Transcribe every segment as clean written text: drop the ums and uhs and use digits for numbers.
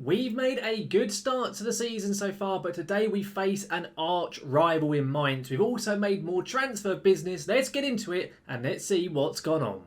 We've made a good start to the season so far, but today we face an arch rival in Mainz. We've also made more transfer business. Let's get into it and let's see what's gone on.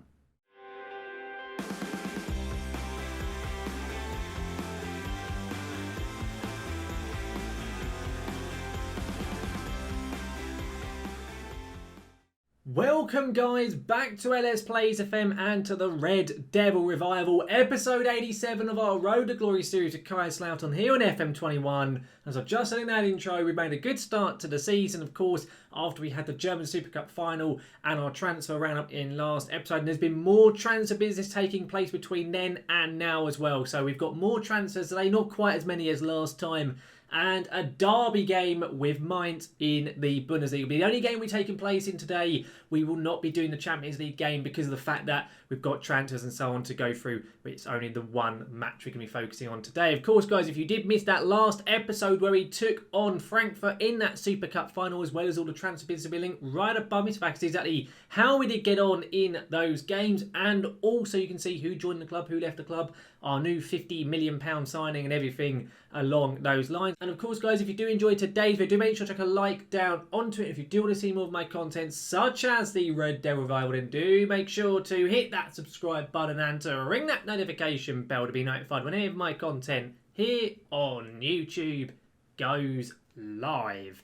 Welcome guys back to LS Plays FM and to the Red Devil Revival, episode 87 of our Road to Glory series with Kaiserslautern here on FM21. As I've just said in that intro, we've made a good start to the season, of course, after we had the German Super Cup final and our transfer roundup in last episode. And there's been more transfer business taking place between then and now as well. So we've got more transfers today, not quite as many as last time, and a derby game with Mainz in the Bundesliga. It'll be the only game we're taking place in today. We will not be doing the Champions League game because of the fact that we've got transfers and so on to go through, but it's only the one match we're going to be focusing on today. Of course, guys, if you did miss that last episode where we took on Frankfurt in that Super Cup final, as well as all the transfer business building right above me, facts exactly how we did get on in those games, and also you can see who joined the club, who left the club, our new £50 million signing and everything along those lines. And of course, guys, if you do enjoy today's video, do make sure to chuck a like down onto it. If you do want to see more of my content, such as the Red Devil Revival, then do make sure to hit that subscribe button and to ring that notification bell to be notified when any of my content here on YouTube goes live.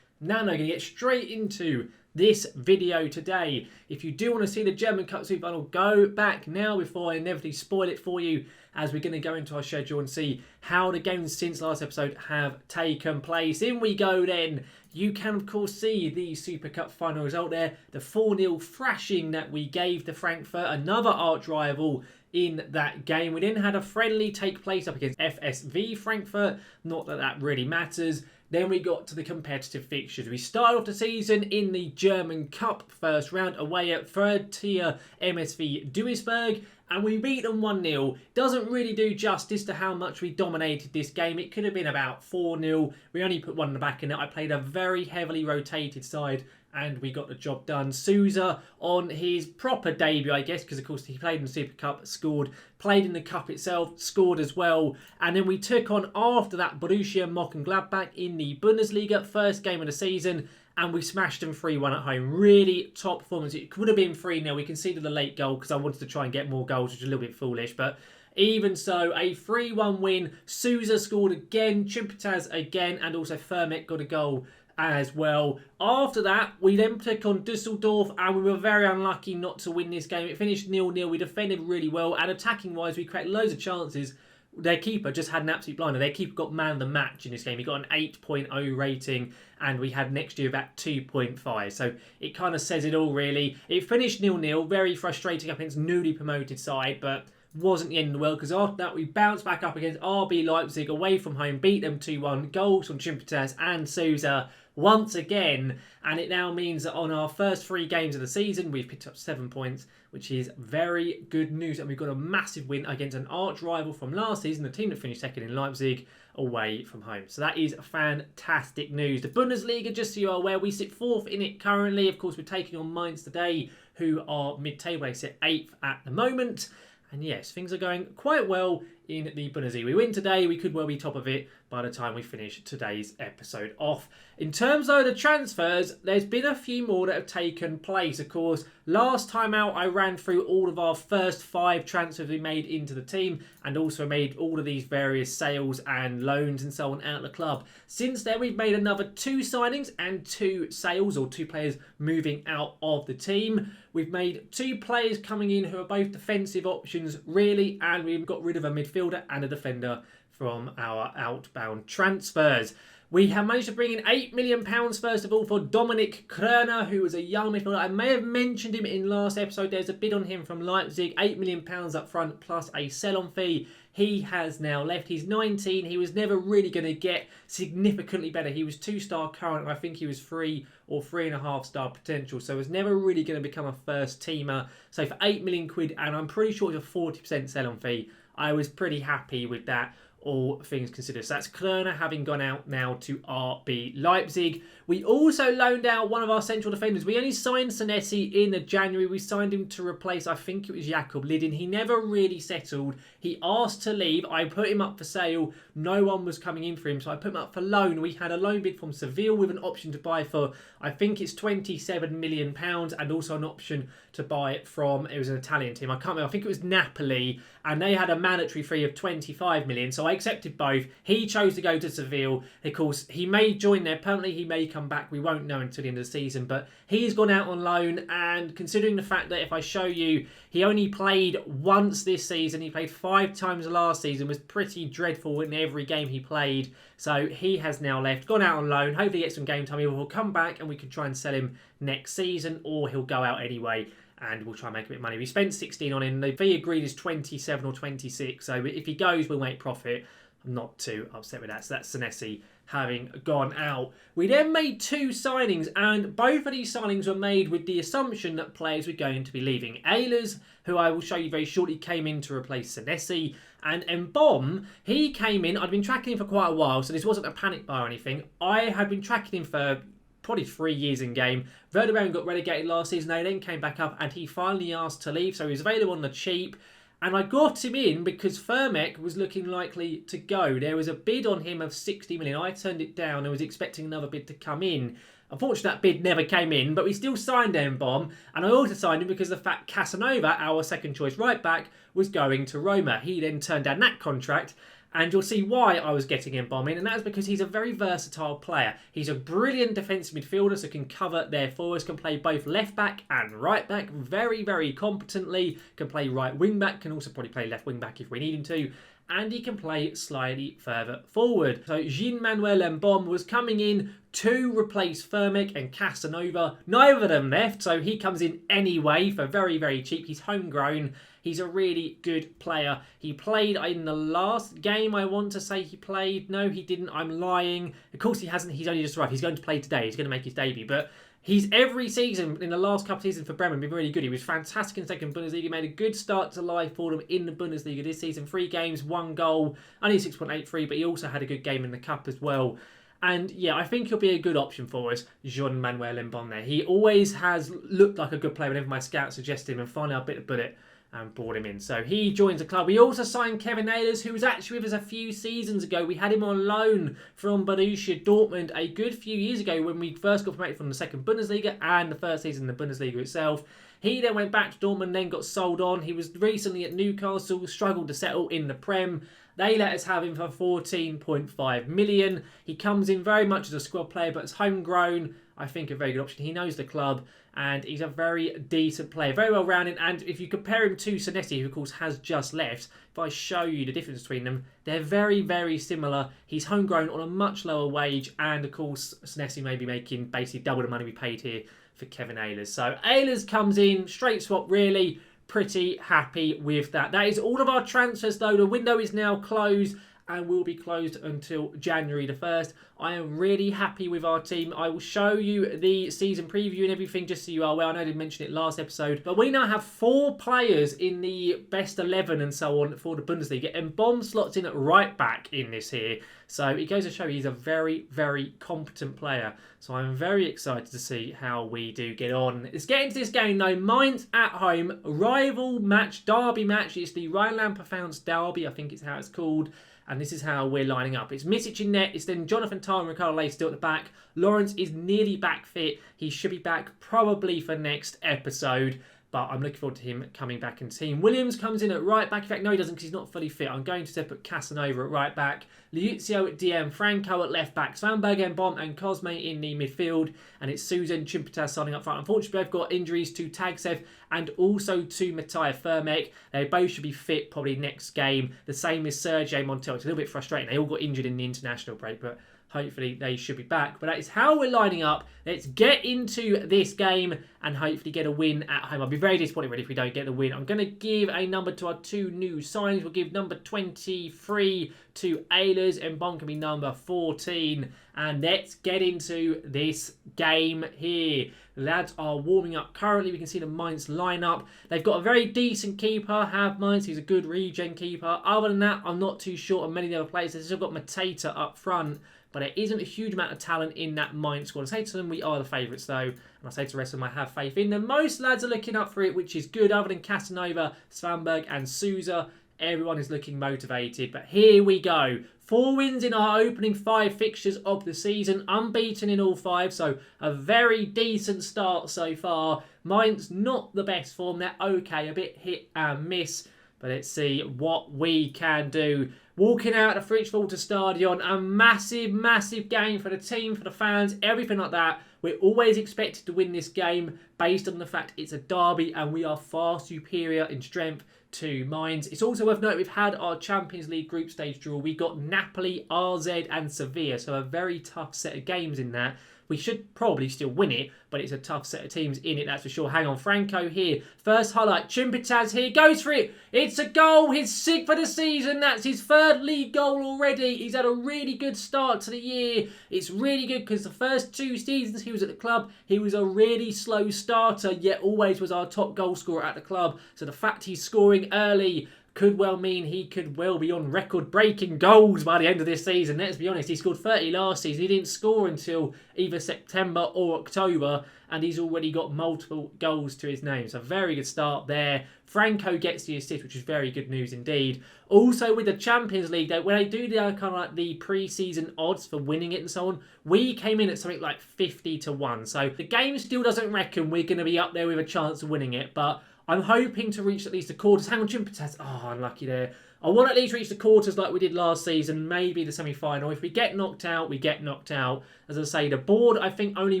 Now I'm going to get straight into this video today. If you do want to see the German Cup Super Final, go back now before I inevitably spoil it for you, as we're going to go into our schedule and see how the games since last episode have taken place. In we go then. You can of course see the Super Cup final result there, the 4-0 thrashing that we gave to Frankfurt, another arch rival in that game. We then had a friendly take place up against FSV Frankfurt, not that that really matters. Then we got to the competitive fixtures. We started off the season in the German Cup first round away at third tier MSV Duisburg, and we beat them 1-0. Doesn't really do justice to how much we dominated this game. It could have been about 4-0. We only put one in the back in it. I played a very heavily rotated side and we got the job done. Souza on his proper debut, I guess, because of course he played in the Super Cup, scored, played in the Cup itself, scored as well. And then we took on, after that, Borussia Mönchengladbach in the Bundesliga, first game of the season, and we smashed them 3-1 at home. Really top performance. It could have been 3-0. We conceded a late goal because I wanted to try and get more goals, which is a little bit foolish, but even so, a 3-1 win. Souza scored again, Chimpataz again, and also Fermet got a goal as well. After that, we then took on Dusseldorf, and we were very unlucky not to win this game. It finished 0-0. We defended really well, and attacking-wise, we created loads of chances. Their keeper just had an absolute blinder. Their keeper got man of the match in this game. He got an 8.0 rating, and we had next year about 2.5. So it kind of says it all, really. It finished 0-0. Very frustrating up against newly promoted side, but wasn't the end of the world, because after that we bounced back up against RB Leipzig away from home, beat them 2-1, goals from Chimpataz and Souza once again, and it now means that on our first 3 games of the season we've picked up 7 points, which is very good news, and we've got a massive win against an arch rival from last season, the team that finished second in Leipzig, away from home. So that is fantastic news. The Bundesliga, just so you are aware, we sit 4th in it currently. Of course, we're taking on Mainz today, who are mid-table. They sit 8th at the moment. And yes, things are going quite well in the Bundesliga. We win today, we could well be top of it by the time we finish today's episode off. In terms of the transfers, there's been a few more that have taken place. Of course, last time out I ran through all of our first 5 transfers we made into the team, and also made all of these various sales and loans and so on out of the club. Since then we've made another 2 signings and 2 sales, or 2 players moving out of the team. We've made 2 players coming in who are both defensive options really, and we've got rid of a midfielder and a defender from our outbound transfers. We have managed to bring in £8 million first of all for Dominic Kröner, who was a young midfielder. I may have mentioned him in last episode. There's a bid on him from Leipzig, £8 million up front plus a sell-on fee. He has now left. He's 19. He was never really going to get significantly better. He was 2-star current, and I think he was 3 or 3.5-star potential. So was never really going to become a first teamer. So for £8 million, and I'm pretty sure it's a 40% sell-on fee, I was pretty happy with that. all things considered. So that's Klerner having gone out now to RB Leipzig. We also loaned out one of our central defenders. We only signed Senesi in January. We signed him to replace, I think it was Jakob Lidin. He never really settled. He asked to leave. I put him up for sale. No one was coming in for him, so I put him up for loan. We had a loan bid from Seville with an option to buy for, I think it's £27 million, and also an option to buy it from, it was an Italian team. I can't remember. I think it was Napoli, and they had a mandatory fee of 25 million. So I accepted both. He chose to go to Seville. Of course, he may join there permanently. He may come back. We won't know until the end of the season. But he's gone out on loan. And considering the fact that if I show you, he only played once this season. He played 5 times last season. Was pretty dreadful in every game he played. So he has now left. Gone out on loan. Hopefully get some game time. He will come back and we can try and sell him next season. Or he'll go out anyway. And we'll try and make a bit of money. We spent 16 on him. The fee agreed is 27 or 26. So if he goes, we'll make profit. I'm not too upset with that. So that's Senesi having gone out. We then made 2 signings, and both of these signings were made with the assumption that players were going to be leaving. Ehlers, who I will show you very shortly, came in to replace Senesi. And Mbom, he came in. I'd been tracking him for quite a while, so this wasn't a panic buy or anything. I had been tracking him for probably 3 years in game. Werder Bremen got relegated last season. They then came back up and he finally asked to leave. So he was available on the cheap. And I got him in because Firmek was looking likely to go. There was a bid on him of 60 million. I turned it down and was expecting another bid to come in. Unfortunately, that bid never came in, but we still signed Mbom. And I also signed him because the fact Casanova, our second choice right back, was going to Roma. He then turned down that contract. And you'll see why I was getting Mbom in, and that's because he's a very versatile player. He's a brilliant defensive midfielder, so can cover their forwards, can play both left back and right back very, very competently, can play right wing back, can also probably play left wing back if we need him to, and he can play slightly further forward. So Jean-Manuel Mbom was coming in to replace Firmek and Casanova. Neither of them left, so he comes in anyway for very, very cheap. He's homegrown. He's a really good player. He played in the last game, I want to say he played. No, he didn't. I'm lying. Of course he hasn't. He's only just arrived. He's going to play today. He's going to make his debut. But he's every season, in the last couple of seasons for Bremen, been really good. He was fantastic in second Bundesliga. He made a good start to life for them in the Bundesliga this season. 3 games, 1 goal, only 6.83, but he also had a good game in the Cup as well. And yeah, I think he'll be a good option for us, Jean-Manuel Mbom there. He always has looked like a good player whenever my scouts suggest him, and finally I bit the bullet and brought him in. So he joins the club. We also signed Kevin Ehlers, who was actually with us a few seasons ago. We had him on loan from Borussia Dortmund a good few years ago when we first got promoted from the second Bundesliga and the first season in the Bundesliga itself. He then went back to Dortmund, then got sold on. He was recently at Newcastle, struggled to settle in the Prem. They let us have him for 14.5 million. He comes in very much as a squad player, but as homegrown, I think a very good option. He knows the club, and he's a very decent player, very well rounded. And if you compare him to Senesi, who of course has just left, if I show you the difference between them, they're very, very similar. He's homegrown on a much lower wage, and of course Senesi may be making basically double the money we paid here for Kevin Ehlers. So Ehlers comes in, straight swap really. Pretty happy with that. That is all of our transfers though. The window is now closed and will be closed until January the 1st. I am really happy with our team. I will show you the season preview and everything just so you are aware. I know I didn't mention it last episode, but we now have 4 players in the best 11 and so on for the Bundesliga, and Mbom slots in at right back in this here. So it goes to show he's a very, very competent player. So I'm very excited to see how we do get on. Let's get into this game though. Mainz at home, rival match, derby match. It's the Rhineland-Pfalz derby, I think it's how it's called. And this is how we're lining up. It's Misic in net. It's then Jonathan Tah and Ricardo Lay still at the back. Lawrence is nearly back fit. He should be back probably for next episode. But I'm looking forward to him coming back in team. Williams comes in at right back. In fact, no, he doesn't because he's not fully fit. I'm going to put Casanova at right back. Liuzio at DM. Franco at left back. Svanberg, Mbom and Cosme in the midfield. And it's Susan Chimpetas starting up front. Unfortunately, both got injuries to Tagsev and also to Mattia Firmek. They both should be fit probably next game. The same as Sergio Montiel. It's a little bit frustrating. They all got injured in the international break, but hopefully they should be back. But that is how we're lining up. Let's get into this game and hopefully get a win at home. I'll be very disappointed really if we don't get the win. I'm going to give a number to our 2 new signings. We'll give number 23 to Ehlers, and Bon can be number 14. And let's get into this game here. The lads are warming up currently. We can see the Mainz lineup. They've got a very decent keeper, have Mainz. He's a good regen keeper. Other than that, I'm not too sure on many of the other players. They've still got Mateta up front, but there isn't a huge amount of talent in that Mainz squad. I say to them, we are the favourites though, and I say to the rest of them, I have faith in them. Most lads are looking up for it, which is good. Other than Casanova, Svanberg and Souza, everyone is looking motivated. But here we go. 4 wins in our opening 5 fixtures of the season, unbeaten in all 5, so a very decent start so far. Mainz not the best form, they're okay, a bit hit and miss, but let's see what we can do. Walking out of Fritz-Walter Stadion, a massive, massive game for the team, for the fans, everything like that. We're always expected to win this game based on the fact it's a derby and we are far superior in strength to Mainz. It's also worth noting we've had our Champions League group stage draw. We got Napoli, RZ and Sevilla, so a very tough set of games in that. We should probably still win it, but it's a tough set of teams in it, that's for sure. Hang on, Franco here. First highlight, Chimpitaz here, goes for it. It's a goal, his 6th for the season. That's his 3rd league goal already. He's had a really good start to the year. It's really good because the first 2 seasons he was at the club, he was a really slow starter, yet always was our top goal scorer at the club. So the fact he's scoring early could well mean he could well be on record-breaking goals by the end of this season. Let's be honest, he scored 30 last season. He didn't score until either September or October, and he's already got multiple goals to his name. So very good start there. Franco gets the assist, which is very good news indeed. Also with the Champions League, when they do the kind of like the pre-season odds for winning it and so on, we came in at something like 50 to 1. So the game still doesn't reckon we're going to be up there with a chance of winning it, but I'm hoping to reach at least the quarters. Hang on, Chimpitaz. Oh, unlucky there. I want to at least reach the quarters like we did last season, maybe the semi-final. If we get knocked out, we get knocked out. As I say, the board, I think, only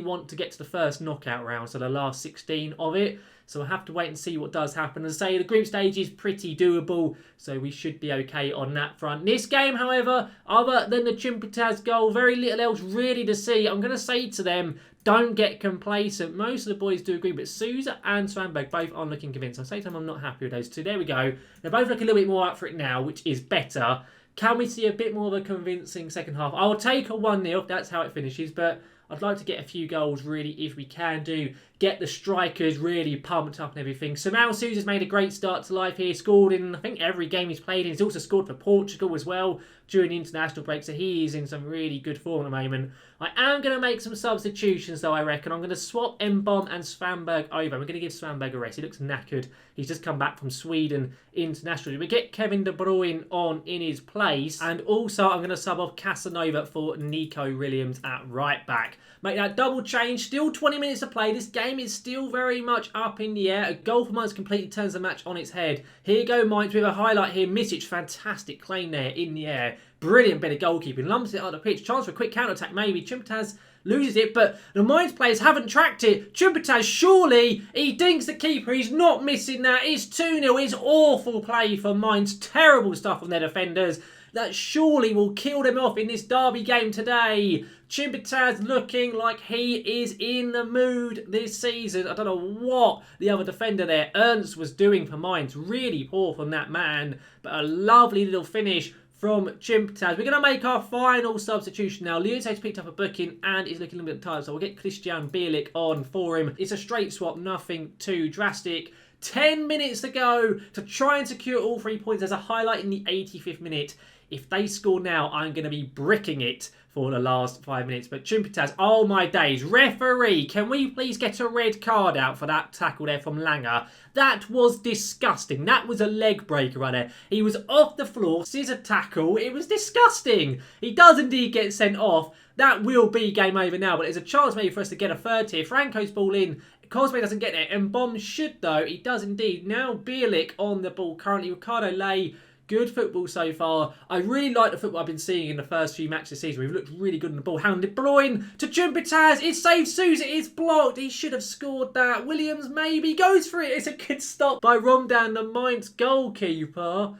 want to get to the first knockout round, so the last 16 of it. So we'll have to wait and see what does happen. As I say, the group stage is pretty doable, so we should be okay on that front. This game, however, other than the Chimpitaz goal, very little else really to see. I'm going to say to them, don't get complacent. Most of the boys do agree, but Souza and Svanberg both aren't looking convinced. I say to them, I'm not happy with those 2. There we go. They're both looking a little bit more up for it now, which is better. Can we see a bit more of a convincing second half? I will take a 1-0 if that's how it finishes, but I'd like to get a few goals, really, if we can do. Get the strikers really pumped up and everything. Samuel Souza's made a great start to life here. Scored in, I think, every game he's played in. He's also scored for Portugal as well during the international break. So he is in some really good form at the moment. I am going to make some substitutions, though, I reckon. I'm going to swap Mbom and Svanberg over. I'm going to give Svanberg a rest. He looks knackered. He's just come back from Sweden internationally. We get Kevin De Bruyne on in his place. And also, I'm going to sub off Casanova for Nico Williams at right back. Make that double change. Still 20 minutes to play. This game is still very much up in the air. A goal for Mainz completely turns the match on its head. Here go Mainz with a highlight here. Misic, fantastic claim there in the air. Brilliant bit of goalkeeping. Lumps it on the pitch. Chance for a quick counter-attack maybe. Chimpitaz loses it, but the Mainz players haven't tracked it. Chimpitaz, surely, he dinks the keeper. He's not missing that. It's 2-0. It's awful play for Mainz. Terrible stuff from their defenders. That surely will kill them off in this derby game today. Chimpitaz looking like he is in the mood this season. I don't know what the other defender there, Ernst, was doing for Mainz. Really poor from that man, but a lovely little finish from Chimpitaz. We're going to make our final substitution now. Leote's picked up a booking and is looking a little bit tired, so we'll get Christian Bielik on for him. It's a straight swap, nothing too drastic. 10 minutes to go to try and secure all 3 points. There's a highlight in the 85th minute. If they score now, I'm going to be bricking it for the last 5 minutes. But Chimpitaz, oh my days. Referee, can we please get a red card out for that tackle there from Langer? That was disgusting. That was a leg breaker right there. He was off the floor, scissor tackle. It was disgusting. He does indeed get sent off. That will be game over now, but there's a chance maybe for us to get a third here. Franco's ball in. Cosme doesn't get there, and Bomb should, though. He does indeed. Now Bielik on the ball currently. Ricardo Lay. Good football so far. I really like the football I've been seeing in the first few matches this season. We've looked really good on the ball. Hound De Bruyne to Chimpitaz. It saves Souza. It's blocked. He should have scored that. Williams maybe goes for it. It's a good stop by Romdan, the Mainz goalkeeper.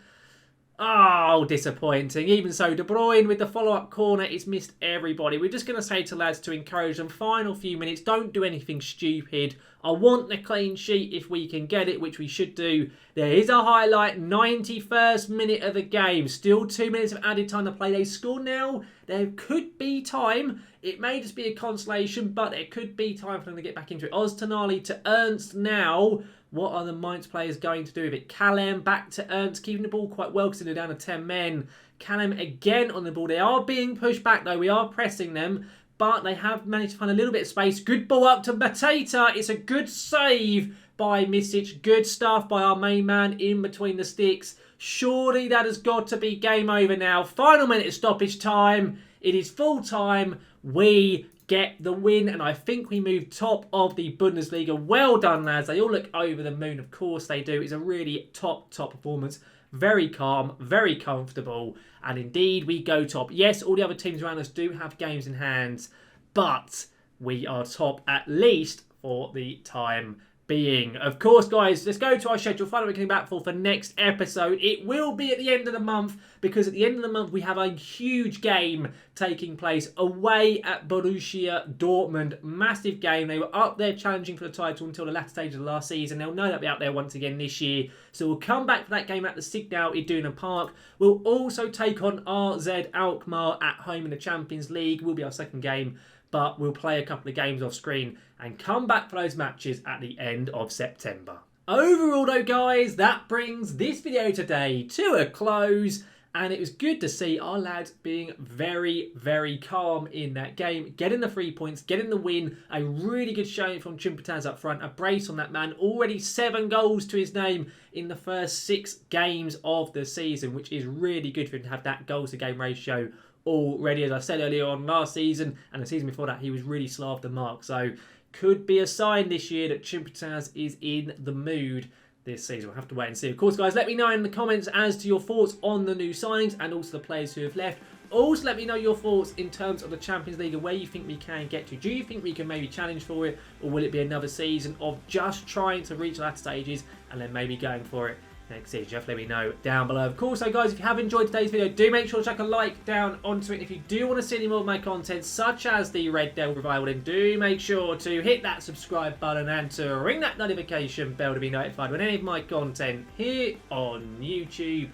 Oh, disappointing. Even so, De Bruyne with the follow-up corner, it's missed everybody. We're just going to say to lads to encourage them, final few minutes, don't do anything stupid. I want the clean sheet if we can get it, which we should do. There is a highlight, 91st minute of the game. Still 2 minutes of added time to play. They score now. There could be time. It may just be a consolation, but it could be time for them to get back into it. Oztonali to Ernst now. What are the Mainz players going to do with it? Callum back to Ernst, keeping the ball quite well because they're down to 10 men. Callum again on the ball. They are being pushed back though. We are pressing them, but they have managed to find a little bit of space. Good ball up to Mateta. It's a good save by Misic. Good stuff by our main man in between the sticks. Surely that has got to be game over now. Final minute of stoppage time. It is full time. We get the win, and I think we move top of the Bundesliga. Well done, lads. They all look over the moon. Of course they do. It's a really top performance. Very calm, very comfortable, and indeed we go top. Yes, all the other teams around us do have games in hand, but we are top at least for the time being. Of course, guys, let's go to our schedule. Find out what we're coming back for next episode. It will be at the end of the month, because at the end of the month we have a huge game taking place away at Borussia Dortmund. Massive game. They were up there challenging for the title until the latter stage of the last season. They'll know they'll be out there once again this year. So we'll come back for that game at the Signal Iduna Park. We'll also take on RZ Alkmaar at home in the Champions League. Will be our second game, but we'll play a couple of games off screen and come back for those matches at the end of September. Overall though, guys, that brings this video today to a close, and it was good to see our lads being very, very calm in that game, getting the 3 points, getting the win. A really good showing from Chimpataz up front, a brace on that man. Already 7 goals to his name in the first 6 games of the season, which is really good for him to have that goals to game ratio already. As I said earlier on, last season and the season before that, he was really slow off the mark. So could be a sign this year that Chimpataz is in the mood this season. We'll have to wait and see. Of course, guys, let me know in the comments as to your thoughts on the new signings and also the players who have left. Also, let me know your thoughts in terms of the Champions League and where you think we can get to. Do you think we can maybe challenge for it, or will it be another season of just trying to reach the latter stages and then maybe going for it next season? Just let me know down below. Of course, so guys, if you have enjoyed today's video, do make sure to chuck a like down onto it. If you do want to see any more of my content, such as the Red Devil Revival, then do make sure to hit that subscribe button and to ring that notification bell to be notified when any of my content here on YouTube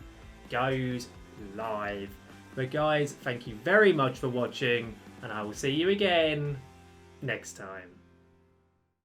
goes live. But guys, thank you very much for watching, and I will see you again next time.